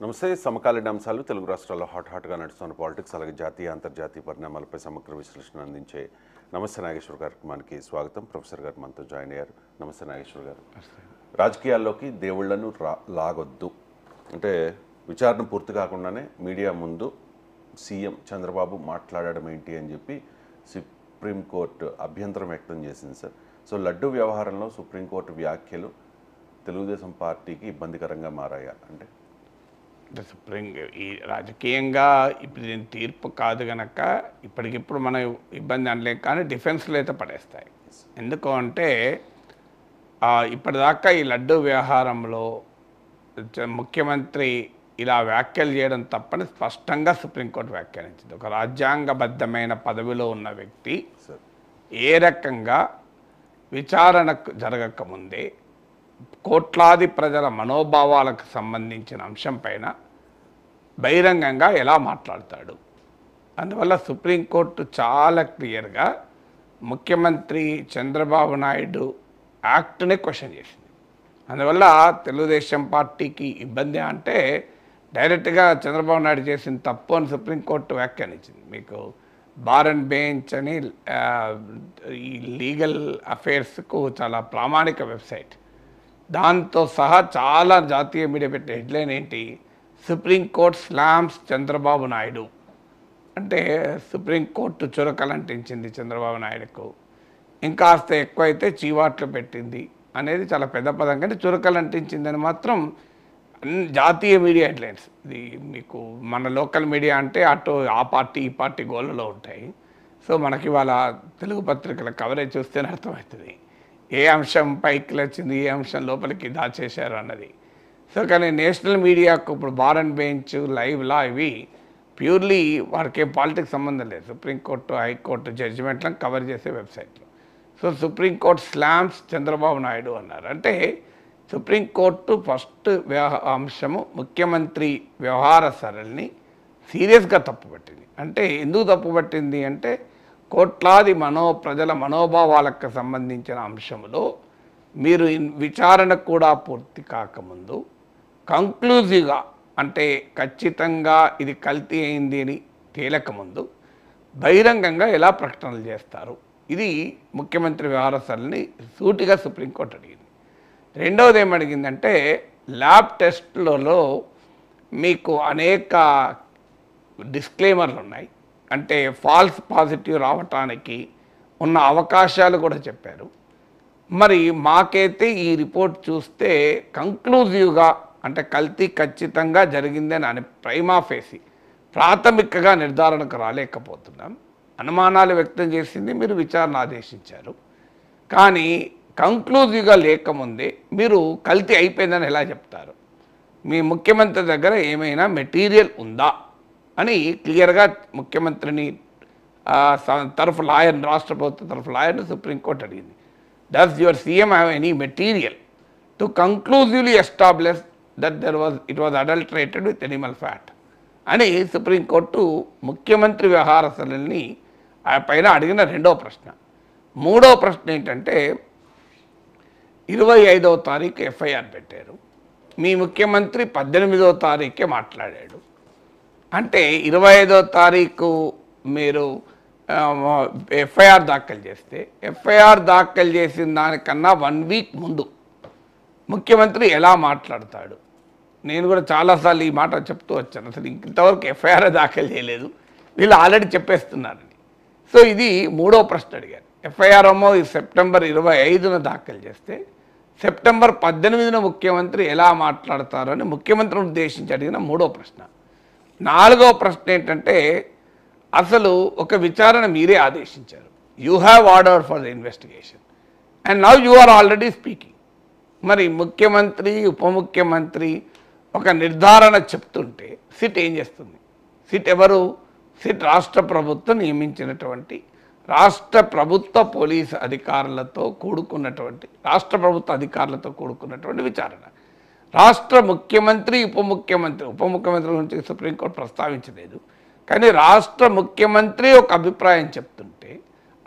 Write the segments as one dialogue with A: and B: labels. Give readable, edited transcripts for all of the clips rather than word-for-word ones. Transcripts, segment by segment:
A: నమస్తే. సమకాలీన అంశాలు తెలుగు రాష్ట్రాల్లో హాట్గా నడుస్తున్న పాలిటిక్స్ అలాగే జాతీయ అంతర్జాతీయ పరిణామాలపై సమగ్ర విశ్లేషణ అందించే నమస్తే నాగేశ్వర్ కార్యక్రమానికి స్వాగతం. ప్రొఫెసర్ గారు మనతో జాయిన్ అయ్యారు. నమస్తే నాగేశ్వర్ గారు. రాజకీయాల్లోకి దేవుళ్లను లాగొద్దు అంటే విచారణ పూర్తి కాకుండానే మీడియా ముందు సీఎం చంద్రబాబు మాట్లాడడం ఏంటి అని చెప్పి సుప్రీంకోర్టు అభ్యంతరం వ్యక్తం చేసింది సార్. సో లడ్డు వ్యవహారంలో సుప్రీంకోర్టు వ్యాఖ్యలు తెలుగుదేశం పార్టీకి ఇబ్బందికరంగా మారాయా? అంటే
B: ఈ రాజకీయంగా ఇప్పుడు దీని తీర్పు కాదు కనుక ఇప్పటికిప్పుడు మనం ఇబ్బంది అనలేం, కానీ డిఫెన్స్లో అయితే పడేస్తాయి. ఎందుకు అంటే ఇప్పటిదాకా ఈ లడ్డు వ్యవహారంలో ముఖ్యమంత్రి ఇలా వ్యాఖ్యలు చేయడం తప్పని స్పష్టంగా సుప్రీంకోర్టు వ్యాఖ్యానించింది. ఒక రాజ్యాంగబద్ధమైన పదవిలో ఉన్న వ్యక్తి ఏ రకంగా విచారణకు జరగకముందే కోట్లాది ప్రజల మనోభావాలకు సంబంధించిన అంశం పైన బహిరంగంగా ఎలా మాట్లాడతాడు. అందువల్ల సుప్రీంకోర్టు చాలా క్లియర్గా ముఖ్యమంత్రి చంద్రబాబు నాయుడు యాక్ట్నే క్వశ్చన్ చేసింది. అందువల్ల తెలుగుదేశం పార్టీకి ఇబ్బంది అంటే డైరెక్ట్గా చంద్రబాబు నాయుడు చేసిన తప్పు అని సుప్రీంకోర్టు వ్యాఖ్యానించింది. మీకు బార్ అండ్ బెంచ్ అని ఈ లీగల్ అఫైర్స్కు చాలా ప్రామాణిక వెబ్సైట్, దాంతో సహా చాలా జాతీయ మీడియా పెట్టే హెడ్లైన్ ఏంటి, సుప్రీంకోర్టు స్లామ్స్ చంద్రబాబు నాయుడు. అంటే సుప్రీంకోర్టు చురకలంటించింది చంద్రబాబు నాయుడుకు, ఇంకాస్త ఎక్కువైతే చీవాట్లు పెట్టింది అనేది చాలా పెద్ద పదం. కానీ చురకలంటించిందని మాత్రం జాతీయ మీడియా హెడ్లైన్స్. ఇది మీకు మన లోకల్ మీడియా అంటే అటు ఆ పార్టీ ఈ పార్టీ గోళ్ళలో ఉంటాయి. సో మనకి వాళ్ళ తెలుగు పత్రికల కవరేజ్ చూస్తేనే అర్థమవుతుంది ఏ అంశం పైకి వచ్చింది, ఏ అంశం లోపలికి దాచేశారు అన్నది. సో కానీ నేషనల్ మీడియాకు ఇప్పుడు బార్ అండ్ బెంచ్, లైవ్ లా ఇవి ప్యూర్లీ వారికి పాలిటిక్స్ సంబంధం లేదు. సుప్రీంకోర్టు హైకోర్టు జడ్జిమెంట్లను కవర్ చేసే వెబ్సైట్లు. So supreme court slams Chandrababu Naidu అన్నారు. అంటే సుప్రీంకోర్టు ఫస్ట్ అంశము ముఖ్యమంత్రి వ్యవహార సరళిని సీరియస్గా తప్పుపట్టింది. అంటే ఎందుకు తప్పుపట్టింది అంటే కోట్లాది ప్రజల మనోభావాలకు సంబంధించిన అంశంలో మీరు విచారణ కూడా పూర్తి కాకముందు కంక్లూజివ్గా అంటే ఖచ్చితంగా ఇది కల్తీ అయింది అని తేలకముందు బహిరంగంగా ఎలా ప్రకటనలు చేస్తారు, ఇది ముఖ్యమంత్రి వ్యవహార సరళిని సూటిగా సుప్రీంకోర్టు అడిగింది. రెండవది ఏమడిగిందంటే ల్యాబ్ టెస్ట్లలో మీకు అనేక డిస్క్లైమర్లు ఉన్నాయి, అంటే ఫాల్స్ పాజిటివ్ రావటానికి ఉన్న అవకాశాలు కూడా చెప్పారు. మరి మాకైతే ఈ రిపోర్ట్ చూస్తే కంక్లూజివ్గా అంటే కల్తీ ఖచ్చితంగా జరిగిందని అని ప్రైమా ఫేసి ప్రాథమికంగా నిర్ధారణకు రాలేకపోతున్నాం. అనుమానాలు వ్యక్తం చేసింది, మీరు విచారణ ఆదేశించారు. కానీ కంక్లూజివ్గా లేకముందే మీరు కల్తీ అయిపోయిందని ఎలా చెప్తారు? మీ ముఖ్యమంత్రి దగ్గర ఏమైనా మెటీరియల్ ఉందా అని క్లియర్గా ముఖ్యమంత్రిని తరఫు లాయర్, రాష్ట్ర ప్రభుత్వ తరఫు లాయర్ని సుప్రీంకోర్టు అడిగింది. Does your CM have any material to conclusively establish that it was adulterated with Animal fat అని సుప్రీంకోర్టు ముఖ్యమంత్రి వ్యవహార సరళిని పైన అడిగిన రెండో ప్రశ్న. మూడో ప్రశ్న ఏంటంటే 25వ తారీఖు ఎఫ్ఐఆర్ పెట్టారు, మీ ముఖ్యమంత్రి 18వ తారీఖే మాట్లాడాడు. అంటే 25వ తారీఖు మీరు ఎఫ్ఐఆర్ దాఖలు చేస్తే ఎఫ్ఐఆర్ దాఖలు చేసిన దానికన్నా 1 వీక్ ముందు ముఖ్యమంత్రి ఎలా మాట్లాడతాడు? నేను కూడా చాలాసార్లు ఈ మాట చెప్తూ వచ్చాను, అసలు ఇంతవరకు ఎఫ్ఐఆర్ దాఖలు చేయలేదు, వీళ్ళు ఆల్రెడీ చెప్పేస్తున్నారని. సో ఇది మూడో ప్రశ్న అడిగారు. ఎఫ్ఐఆర్ ఏమో సెప్టెంబర్ 25న దాఖలు చేస్తే సెప్టెంబర్ 18న ముఖ్యమంత్రి ఎలా మాట్లాడతారని ముఖ్యమంత్రిని ఉద్దేశించి అడిగిన మూడో ప్రశ్న. నాలుగో ప్రశ్న ఏంటంటే అసలు ఒక విచారణ మీరే ఆదేశించారు, you have order for the investigation and now you are already speaking. మరి ముఖ్యమంత్రి ఉప ముఖ్యమంత్రి ఒక నిర్ధారణ చెప్తుంటే సిట్ ఏం చేస్తుంది? సిట్ ఎవరు? సిట్ రాష్ట్ర ప్రభుత్వం నియమించినటువంటి రాష్ట్ర ప్రభుత్వ పోలీసు అధికారులతో కూడుకున్నటువంటి విచారణ. రాష్ట్ర ముఖ్యమంత్రి ఉప ముఖ్యమంత్రి గురించి సుప్రీంకోర్టు ప్రస్తావించలేదు, కానీ రాష్ట్ర ముఖ్యమంత్రి ఒక అభిప్రాయం చెప్తుంటే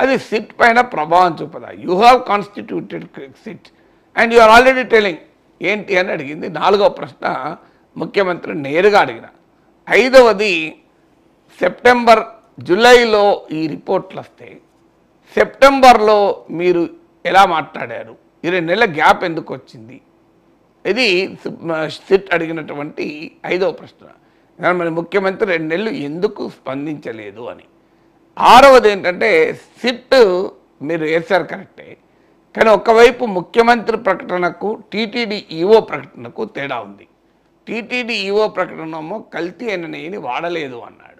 B: అది సిట్ పైన ప్రభావం చూపదా? You have constituted SIT and you are already telling ఏంటి అని అడిగింది. నాలుగో ప్రశ్న ముఖ్యమంత్రి నేరుగా అడిగిన. ఐదవది జూలైలో ఈ రిపోర్ట్లు వస్తే సెప్టెంబర్లో మీరు ఎలా మాట్లాడారు, 2 నెలల గ్యాప్ ఎందుకు వచ్చింది, ఇది సిట్ అడిగినటువంటి 5వ ప్రశ్న. మరి ముఖ్యమంత్రి 2 నెలలు ఎందుకు స్పందించలేదు అని. 6వది ఏంటంటే సిట్ మీరు వేశారు కరెక్టే, కానీ ఒకవైపు ముఖ్యమంత్రి ప్రకటనకు టీటీడీ ఈఓ ప్రకటనకు తేడా ఉంది. టీటీడీ ఈఓ ప్రకటనమో కల్తీ అయిన నెయ్యిని వాడలేదు అన్నాడు,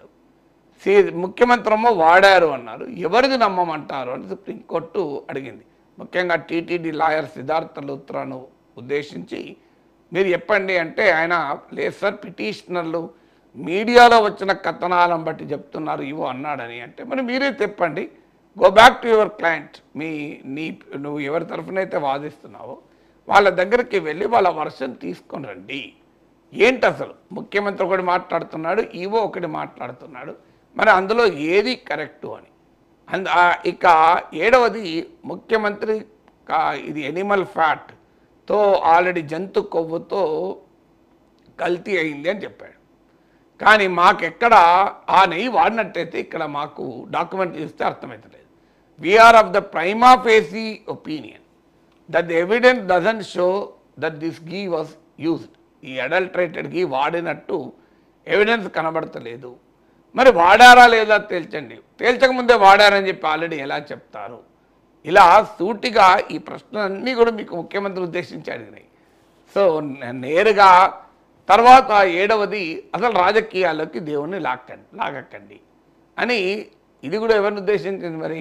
B: ముఖ్యమంత్రి ఏమో వాడారు అన్నారు. ఎవరిది నమ్మమంటారు అని సుప్రీంకోర్టు అడిగింది. ముఖ్యంగా టీటీడీ లాయర్ సిద్ధార్థ లూత్రాను ఉద్దేశించి మీరు చెప్పండి అంటే ఆయన లేదు సార్, పిటిషనర్లు మీడియాలో వచ్చిన కథనాలను బట్టి చెప్తున్నారు ఇవో అన్నాడని. అంటే మరి మీరే చెప్పండి, go back to your client, నువ్వు ఎవరి తరఫునైతే వాదిస్తున్నావో వాళ్ళ దగ్గరికి వెళ్ళి వాళ్ళ వర్షన్ తీసుకొని రండి. ఏంటి అసలు ముఖ్యమంత్రి ఒకటి మాట్లాడుతున్నాడు, ఈవో ఒకటి మాట్లాడుతున్నాడు, మరి అందులో ఏది కరెక్టు అని. ఇక 7వది ముఖ్యమంత్రి ఇది ఎనిమల్ ఫ్యాట్తో ఆల్రెడీ జంతు కొవ్వుతో కల్తీ అయింది అని చెప్పాడు. కానీ మాకెక్కడ ఆ నెయ్యి వాడినట్టయితే ఇక్కడ మాకు డాక్యుమెంట్ ఇస్తే అర్థమవుతలేదు. We are of the prima facie opinion that the evidence doesn't show that this ghee was used. ఈ అడల్టరేటెడ్ గీ వాడినట్టు ఎవిడెన్స్ కనబడతలేదు. మరి వాడారా లేదా తేల్చండి, తేల్చకముందే వాడారని చెప్పి ఆల్రెడీ ఎలా చెప్తారు? ఇలా సూటిగా ఈ ప్రశ్నలన్నీ కూడా మీకు ముఖ్యమంత్రి ఉద్దేశించి అడిగినాయి. సో నేరుగా తర్వాత 7వది అసలు రాజకీయాల్లోకి దేవుణ్ణి లాగకండి అని. ఇది కూడా ఎవరిని ఉద్దేశించింది మరి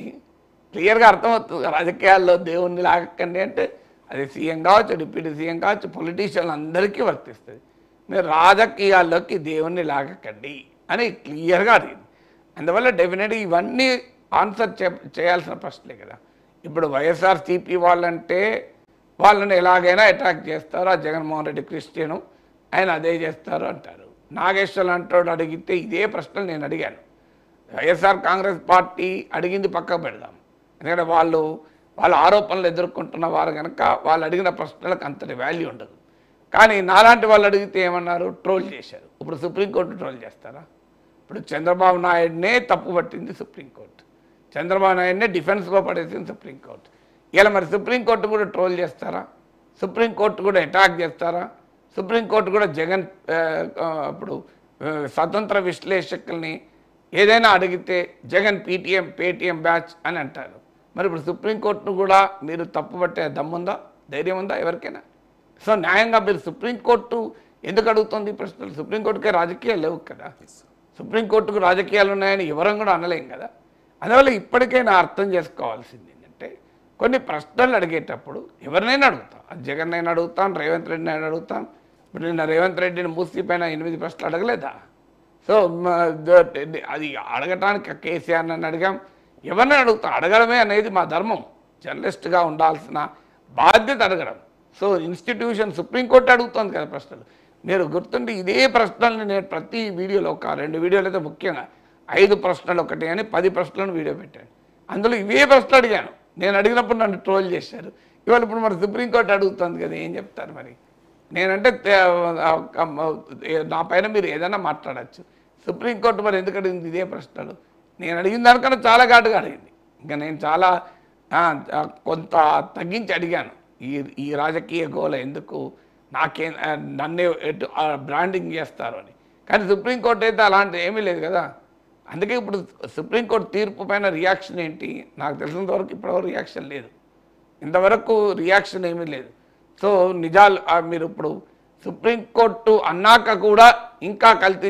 B: క్లియర్గా అర్థమవుతుంది. రాజకీయాల్లో దేవుణ్ణి లాగకండి అంటే అది సీఎం కావచ్చు, డిప్యూటీ సీఎం కావచ్చు, పొలిటీషియన్లు అందరికీ వర్తిస్తుంది. మీరు రాజకీయాల్లోకి దేవుణ్ణి లాగకండి అని క్లియర్గా అడిగింది. అందువల్ల డెఫినెట్గా ఇవన్నీ ఆన్సర్ చేయాల్సిన ప్రశ్నలే కదా. ఇప్పుడు వైఎస్ఆర్సీపీ వాళ్ళంటే వాళ్ళని ఎలాగైనా అటాక్ చేస్తారు, ఆ జగన్మోహన్ రెడ్డి క్రిస్టియను ఆయన అదే చేస్తారు అంటారు. నాగేశ్వర్ అంటాడు అడిగితే ఇదే ప్రశ్నలు నేను అడిగాను. వైఎస్ఆర్ కాంగ్రెస్ పార్టీ అడిగింది పక్కకు పెడదాం, ఎందుకంటే వాళ్ళ ఆరోపణలు ఎదుర్కొంటున్న వారు కనుక వాళ్ళు అడిగిన ప్రశ్నలకు అంతటి వాల్యూ ఉండదు. కానీ నాలాంటి వాళ్ళు అడిగితే ఏమన్నారు, ట్రోల్ చేశారు. ఇప్పుడు సుప్రీంకోర్టు ట్రోల్ చేస్తారా? ఇప్పుడు చంద్రబాబు నాయుడునే తప్పు పట్టింది సుప్రీంకోర్టు, చంద్రబాబు నాయుడునే డిఫెన్స్లో పడేసింది సుప్రీంకోర్టు. ఇలా మరి సుప్రీంకోర్టు కూడా ట్రోల్ చేస్తారా? సుప్రీంకోర్టు కూడా అటాక్ చేస్తారా? సుప్రీంకోర్టు కూడా జగన్ ఇప్పుడు స్వతంత్ర విశ్లేషకుల్ని ఏదైనా అడిగితే జగన్ పేటీఎం బ్యాచ్ అని అంటారు. మరి ఇప్పుడు సుప్రీంకోర్టును కూడా మీరు తప్పు పట్టే దమ్ముందా, ధైర్యం ఉందా ఎవరికైనా? సో న్యాయంగా మీరు సుప్రీంకోర్టు ఎందుకు అడుగుతుంది ఈ ప్రశ్నలు? సుప్రీంకోర్టుకే రాజకీయాలు లేవు కదా, సుప్రీంకోర్టుకు రాజకీయాలు ఉన్నాయని ఎవరం కూడా అనలేం కదా. అందువల్ల ఇప్పటికైనా అర్థం చేసుకోవాల్సింది ఏంటంటే కొన్ని ప్రశ్నలు అడిగేటప్పుడు ఎవరినైనా అడుగుతాం, అది జగన్ అయినా అడుగుతాను, రేవంత్ రెడ్డిని అయినా అడుగుతాం. ఇప్పుడు నిన్న రేవంత్ రెడ్డిని మూసి పైన 8 ప్రశ్నలు అడగలేదా? సో అది అడగటానికి కేసీఆర్ అని అడిగాం, ఎవరినైనా అడుగుతాం. అడగడమే అనేది మా ధర్మం, జర్నలిస్ట్గా ఉండాల్సిన బాధ్యత అడగడం. సో ఇన్స్టిట్యూషన్ సుప్రీంకోర్టు అడుగుతుంది కదా ప్రశ్నలు. మీరు గుర్తుండి ఇదే ప్రశ్నల్ని నేను ప్రతి వీడియోలో ఒక 2 వీడియోలు అయితే ముఖ్యంగా 5 ప్రశ్నలు ఒకటి అని 10 ప్రశ్నలను వీడియో పెట్టాను. అందులో ఇవే ప్రశ్నలు అడిగాను. నేను అడిగినప్పుడు నన్ను ట్రోల్ చేశారు. ఇవాళ ఇప్పుడు మరి సుప్రీంకోర్టు అడుగుతుంది కదా, ఏం చెప్తారు మరి? నేనంటే నా పైన మీరు ఏదైనా మాట్లాడచ్చు, సుప్రీంకోర్టు మరి ఎందుకు అడిగింది ఇదే ప్రశ్నలు? నేను అడిగిన దానికన్నా చాలా ఘాటుగా అడిగింది. ఇంకా నేను చాలా కొంత తగ్గించి అడిగాను. ఈ రాజకీయ గోల ఎందుకు, నన్నే బ్రాండింగ్ చేస్తారు అని. కానీ సుప్రీంకోర్టు అయితే అలాంటి ఏమీ లేదు కదా. అందుకే ఇప్పుడు సుప్రీంకోర్టు తీర్పు పైన రియాక్షన్ ఏంటి? నాకు తెలిసినంతవరకు ఇప్పటివరకు రియాక్షన్ లేదు, ఇంతవరకు రియాక్షన్ ఏమీ లేదు. సో నిజాలు మీరు ఇప్పుడు సుప్రీంకోర్టు అన్నాక కూడా ఇంకా కల్తీ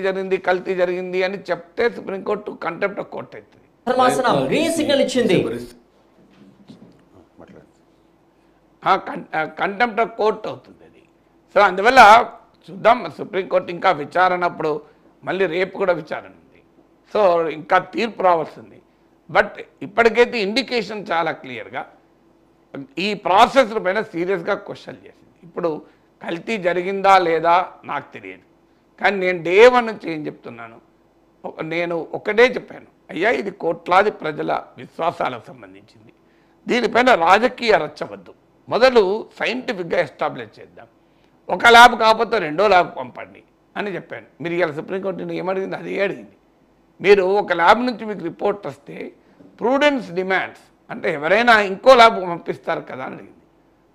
B: జరిగింది అని చెప్తే సుప్రీంకోర్టు కంటెంప్ట్ ఆఫ్ కోర్టు అవుతుంది. కంటెంప్ట్ ఆఫ్ కోర్టు అవుతుంది అది. సో అందువల్ల చూద్దాం, సుప్రీంకోర్టు ఇంకా విచారణ, అప్పుడు మళ్ళీ రేపు కూడా విచారణ ఉంది. సో ఇంకా తీర్పు రావాల్సింది. బట్ ఇప్పటికైతే ఇండికేషన్ చాలా క్లియర్గా ఈ ప్రాసెస్ పైన సీరియస్గా క్వశ్చన్ చేసింది. ఇప్పుడు కల్తీ జరిగిందా లేదా నాకు తెలియదు, కానీ నేను డే 1 నుంచి ఏం చెప్తున్నాను, నేను ఒకటే చెప్పాను, అయ్యా ఇది కోట్లాది ప్రజల విశ్వాసాలకు సంబంధించింది, దీనిపైన రాజకీయ రచ్చవద్దు, మొదలు సైంటిఫిక్గా ఎస్టాబ్లిష్ చేద్దాం. ఒక ల్యాబ్ కాకపోతే 2వ ల్యాబ్ పంపండి, అని చెప్పాను. మీరు ఇలా సుప్రీంకోర్టుని ఏమడిగింది అదే అడిగింది. మీరు ఒక ల్యాబ్ నుంచి మీకు రిపోర్ట్ వస్తే ప్రూడెన్స్ డిమాండ్స్ అంటే ఎవరైనా ఇంకో ల్యాబ్ పంపిస్తారు కదా అని అడిగింది.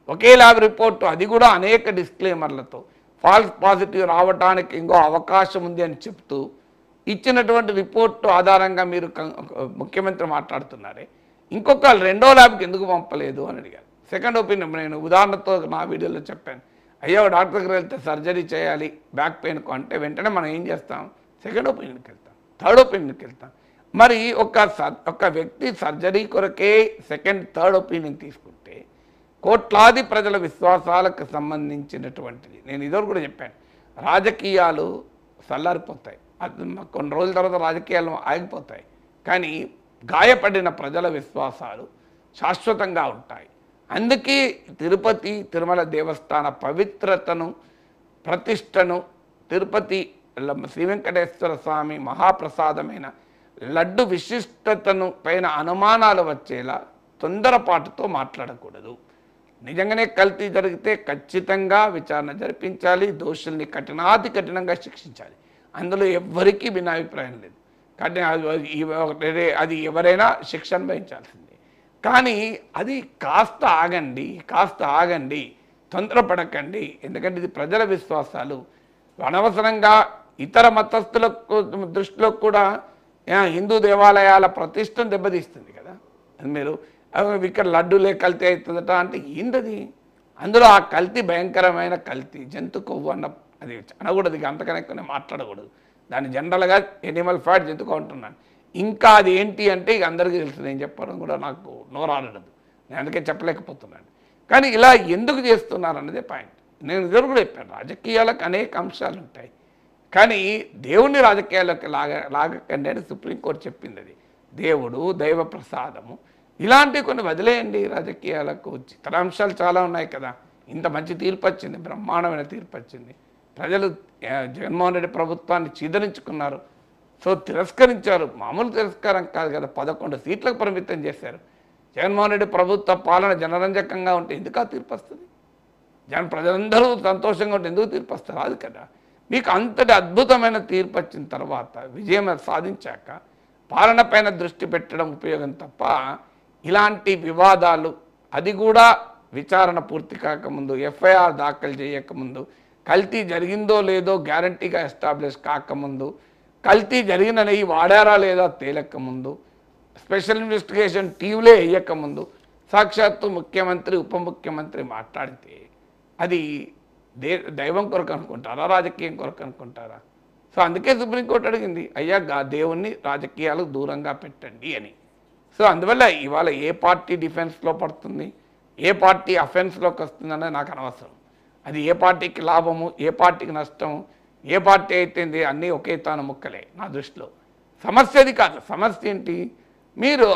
B: ఒకే ల్యాబ్ రిపోర్టు అది కూడా అనేక డిస్క్లైమర్లతో ఫాల్స్ పాజిటివ్ రావడానికి ఇంకో అవకాశం ఉంది అని చెప్తూ ఇచ్చినటువంటి రిపోర్టు ఆధారంగా మీరు ముఖ్యమంత్రి మాట్లాడుతున్నారే ఇంకొక రెండో ల్యాబ్కి ఎందుకు పంపలేదు అని అడిగారు. సెకండ్ ఒపీనియన్ నేను ఉదాహరణతో నా వీడియోలో చెప్పాను. అయ్యో డాక్టర్ దగ్గర వెళ్తే సర్జరీ చేయాలి బ్యాక్ పెయిన్కు అంటే వెంటనే మనం ఏం చేస్తాం, సెకండ్ ఒపీనియన్కి వెళ్తాం, థర్డ్ ఒపీనియన్కి వెళ్తాం. మరి ఒక వ్యక్తి సర్జరీ కొరకే సెకండ్ థర్డ్ ఒపీనియన్ తీసుకుంటే కోట్లాది ప్రజల విశ్వాసాలకు సంబంధించినటువంటిది. నేను ఇదో కూడా చెప్పాను, రాజకీయాలు చల్లారిపోతాయి, అది కొన్ని రోజుల తర్వాత రాజకీయాలు ఆగిపోతాయి, కానీ గాయపడిన ప్రజల విశ్వాసాలు శాశ్వతంగా ఉంటాయి. అందుకే తిరుపతి తిరుమల దేవస్థాన పవిత్రతను ప్రతిష్టను తిరుపతి శ్రీ వెంకటేశ్వర స్వామి మహాప్రసాదమైన లడ్డు విశిష్టతను పైన అనుమానాలు వచ్చేలా తొందరపాటుతో మాట్లాడకూడదు. నిజంగానే కల్తీ జరిగితే ఖచ్చితంగా విచారణ జరిపించాలి, దోషుల్ని కఠినాతి కఠినంగా శిక్షించాలి. అందులో ఎవ్వరికీ భిన్నాభిప్రాయం లేదు. కానీ అది ఎవరైనా శిక్ష అనుభవించాల్సిందే. కానీ అది కాస్త ఆగండి, తొందరపడకండి. ఎందుకంటే ఇది ప్రజల విశ్వాసాలు అనవసరంగా ఇతర మతస్థులకు దృష్టిలో కూడా హిందూ దేవాలయాల ప్రతిష్టను దెబ్బతీస్తుంది కదా. మీరు ఇక్కడ లడ్డూలే కల్తీ అవుతుందట అంటే ఏంటది? అందులో ఆ కల్తీ భయంకరమైన కల్తీ, జంతు కొవ్వు అన్న అది అనకూడదు, ఇక అంతకన్నా ఎక్కువ మాట్లాడకూడదు. దాన్ని జనరల్గా ఎనిమల్ ఫ్యాట్ జంతుకు అంటున్నాను. ఇంకా అది ఏంటి అంటే ఇక అందరికీ తెలుసు, నేను చెప్పడం కూడా నాకు నోరాడదు, నేను అందుకే చెప్పలేకపోతున్నాను. కానీ ఇలా ఎందుకు చేస్తున్నారు అన్నదే పాయింట్. నేను ఇద్దరు కూడా చెప్పాను, రాజకీయాలకు అనేక అంశాలు ఉంటాయి, కానీ దేవుని రాజకీయాలకు లాగకండి అని సుప్రీంకోర్టు చెప్పింది. అది దేవుడు, దైవ ప్రసాదము ఇలాంటివి కొన్ని వదిలేయండి. రాజకీయాలకు ఇతర అంశాలు చాలా ఉన్నాయి కదా. ఇంత మంచి తీర్పు వచ్చింది, బ్రహ్మాండమైన తీర్పు వచ్చింది. ప్రజలు జగన్మోహన్ రెడ్డి ప్రభుత్వాన్ని చీదరించుకున్నారు, సో తిరస్కరించారు. మామూలు తిరస్కారం కాదు కదా, 11 సీట్లకు పరిమితం చేశారు. జగన్మోహన్ రెడ్డి ప్రభుత్వ పాలన జనరంజకంగా ఉంటే ఎందుకు తీర్పు వస్తుంది? ప్రజలందరూ సంతోషంగా ఉంటే ఎందుకు తీర్పు వస్తారు? అది కదా. మీకు అంతటి అద్భుతమైన తీర్పు వచ్చిన తర్వాత విజయం సాధించాక పాలన పైన దృష్టి పెట్టడం ఉపయోగం తప్ప ఇలాంటి వివాదాలు, అది కూడా విచారణ పూర్తి కాకముందు, ఎఫ్ఐఆర్ దాఖలు చేయకముందు, కల్తీ జరిగిందో లేదో గ్యారంటీగా ఎస్టాబ్లిష్ కాకముందు, కల్తీ జరిగిన నెయ్యి వాడారా లేదా తేలకముందు, స్పెషల్ ఇన్వెస్టిగేషన్ టీంలే వేయకముందు సాక్షాత్తు ముఖ్యమంత్రి ఉప ముఖ్యమంత్రి మాట్లాడితే అది దైవం కొరకు అనుకుంటారా, రాజకీయం కొరకు అనుకుంటారా? సో అందుకే సుప్రీంకోర్టు అడిగింది, అయ్యా దేవుణ్ణి రాజకీయాలకు దూరంగా పెట్టండి అని. సో అందువల్ల ఇవాళ ఏ పార్టీ డిఫెన్స్లో పడుతుంది, ఏ పార్టీ అఫెన్స్లోకి వస్తుంది అన్నది నాకు అనవసరం. అది ఏ పార్టీకి లాభము, ఏ పార్టీకి నష్టము, ఏ పార్టీ అయితేంది అన్నీ ఒకే తాను ముక్కలే నా దృష్టిలో. సమస్య అది కాదు. సమస్య ఏంటి? మీరు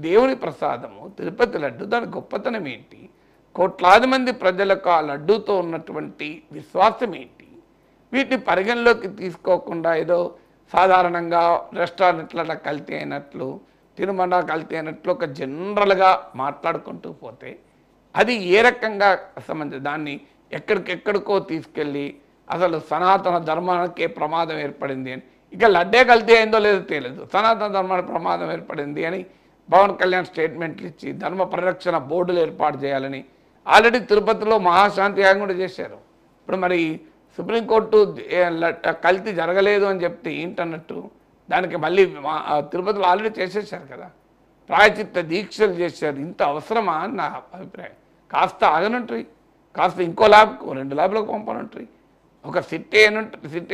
B: దేవుని ప్రసాదము తిరుపతి లడ్డు, దాని గొప్పతనం ఏంటి? కోట్లాది మంది ప్రజలకు ఆ లడ్డూతో ఉన్నటువంటి విశ్వాసం ఏంటి? వీటిని పరిగణలోకి తీసుకోకుండా ఏదో సాధారణంగా రెస్టారెంట్ల కల్తీ అయినట్లు, తిరుమల కల్తీ అయినట్లు ఒక జనరల్గా మాట్లాడుకుంటూ పోతే అది ఏ రకంగా దాన్ని ఎక్కడికెక్కడికో తీసుకెళ్ళి అసలు సనాతన ధర్మానికే ప్రమాదం ఏర్పడింది అని, ఇక లడ్డే కల్తీ అయిందో లేదో తెలియదు, సనాతన ధర్మానికి ప్రమాదం ఏర్పడింది అని పవన్ కళ్యాణ్ స్టేట్మెంట్లు ఇచ్చి ధర్మ పరిరక్షణ బోర్డులు ఏర్పాటు చేయాలని ఆల్రెడీ తిరుపతిలో మహాశాంతి యాగం కూడా చేశారు. ఇప్పుడు మరి సుప్రీంకోర్టు కల్తీ జరగలేదు అని చెప్తే ఏంటన్నట్టు? దానికి మళ్ళీ తిరుపతిలో ఆల్రెడీ చేసేసారు కదా, ప్రాయచిత్త దీక్షలు చేశారు. ఇంత అవసరమా అని నా అభిప్రాయం. కాస్త ఆగనుంటాయి, కాస్త ఇంకో ల్యాబ్కు 2 ల్యాబ్లకు పంపనుంటాయి. ఒక సిట్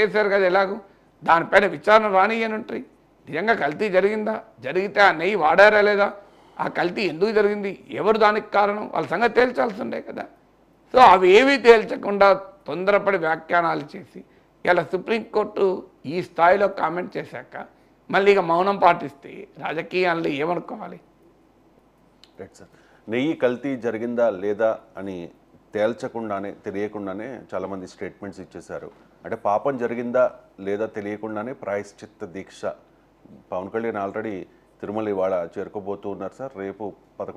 B: వేసారు కదా, ఎలాగో దానిపైన విచారణ రానియనుంటాయి. నిజంగా కల్తీ జరిగిందా, జరిగితే ఆ నెయ్యి వాడారా లేదా, ఆ కల్తీ ఎందుకు జరిగింది, ఎవరు దానికి కారణం, వాళ్ళ సంగతి తేల్చాల్సి ఉండే కదా. సో అవి ఏవీ తేల్చకుండా తొందరపడి వ్యాఖ్యానాలు చేసి ఇలా సుప్రీంకోర్టు ఈ స్థాయిలో కామెంట్ చేశాక మళ్ళీ ఇక మౌనం పాటిస్తే రాజకీయాల్లో ఏమనుకోవాలి?
A: Right sir. నెయ్యి కల్తీ జరిగిందా లేదా అని తెలియకుండానే చాలామంది స్టేట్మెంట్స్ ఇచ్చేశారు. అంటే పాపం జరిగిందా లేదా తెలియకుండానే ప్రాయశ్చిత్త దీక్ష. పవన్ కళ్యాణ్ ఆల్రెడీ తిరుమల ఇవాళ చేరుకోబోతూ ఉన్నారు సార్. రేపు 11